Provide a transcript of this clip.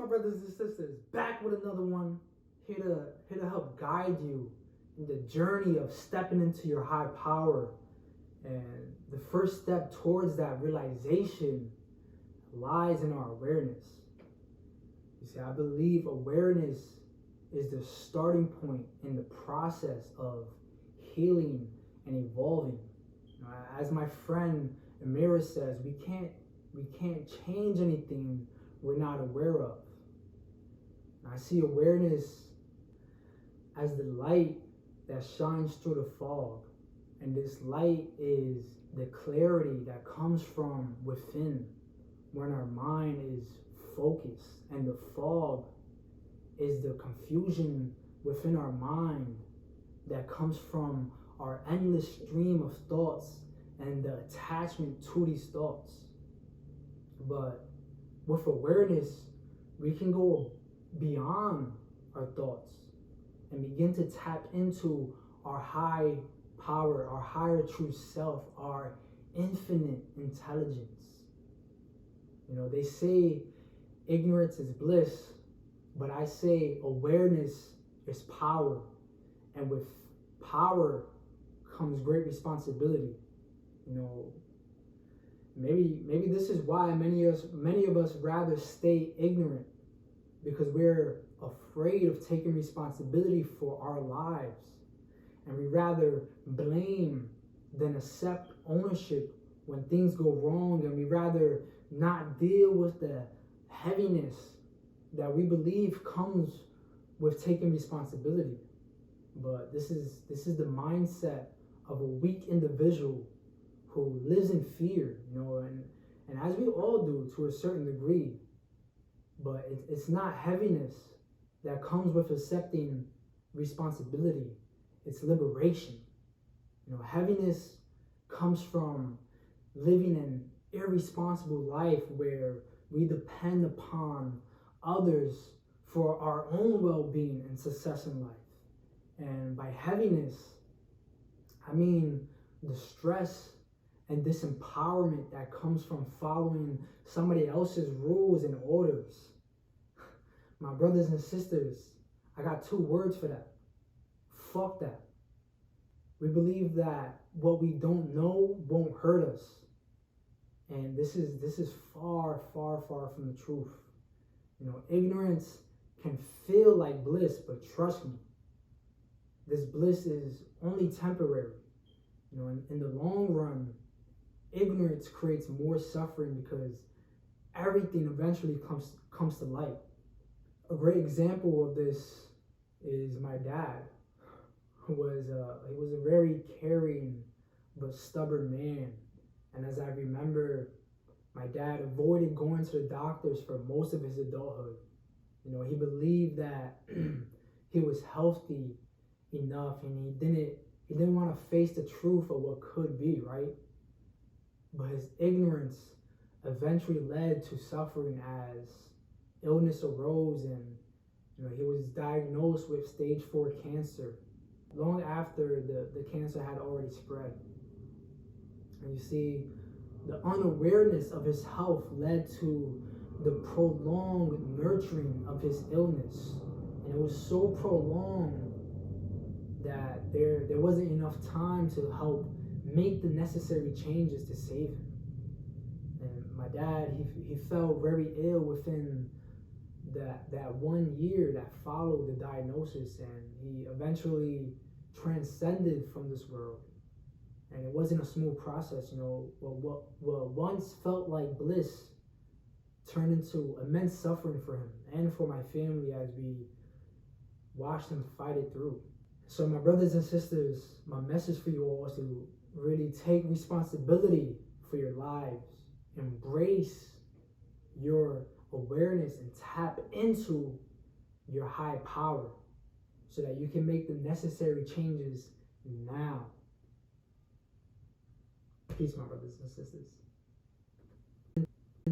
my brothers and sisters. Back with another one. Here to help guide you in the journey of stepping into your high power. And the first step towards that realization lies in our awareness. You see, I believe awareness is the starting point in the process of healing and evolving. As my friend Amira says, we can't change anything we're not aware of. I see awareness as the light that shines through the fog. And this light is the clarity that comes from within when our mind is focused. And the fog is the confusion within our mind that comes from our endless stream of thoughts and the attachment to these thoughts. But with awareness, we can go beyond our thoughts and begin to tap into our high power, our higher true self, our infinite intelligence. You know, they say ignorance is bliss, but I say awareness is power. And with power comes great responsibility. You know, maybe this is why many of us rather stay ignorant, because we're afraid of taking responsibility for our lives, and we rather blame than accept ownership when things go wrong, and we rather not deal with the heaviness that we believe comes with taking responsibility. But this is the mindset of a weak individual who lives in fear, you know, and as we all do to a certain degree. But it's not heaviness that comes with accepting responsibility. It's liberation. You know, heaviness comes from living an irresponsible life where we depend upon others for our own well-being and success in life. And by heaviness, I mean the stress and disempowerment that comes from following somebody else's rules and orders. My brothers and sisters, I got 2 words for that. Fuck that. We believe that what we don't know won't hurt us. And this is far, far, far from the truth. You know, ignorance can feel like bliss, but trust me, this bliss is only temporary. You know, in the long run, ignorance creates more suffering because everything eventually comes to light. A great example of this is my dad, who was a very caring but stubborn man. And as I remember, my dad avoided going to the doctors for most of his adulthood. You know, he believed that he was healthy enough, and he didn't want to face the truth of what could be, right? But his ignorance eventually led to suffering as illness arose, and you know, he was diagnosed with stage 4 cancer long after the cancer had already spread. And you see, the unawareness of his health led to the prolonged nurturing of his illness. And it was so prolonged that there wasn't enough time to help make the necessary changes to save him. And my dad, he fell very ill within that 1 year that followed the diagnosis, and he eventually transcended from this world. And it wasn't a smooth process, you know. What once felt like bliss turned into immense suffering for him and for my family as we watched him fight it through. So my brothers and sisters, my message for you all is to really take responsibility for your lives. Embrace your awareness and tap into your high power so that you can make the necessary changes now. Peace, my brothers and sisters.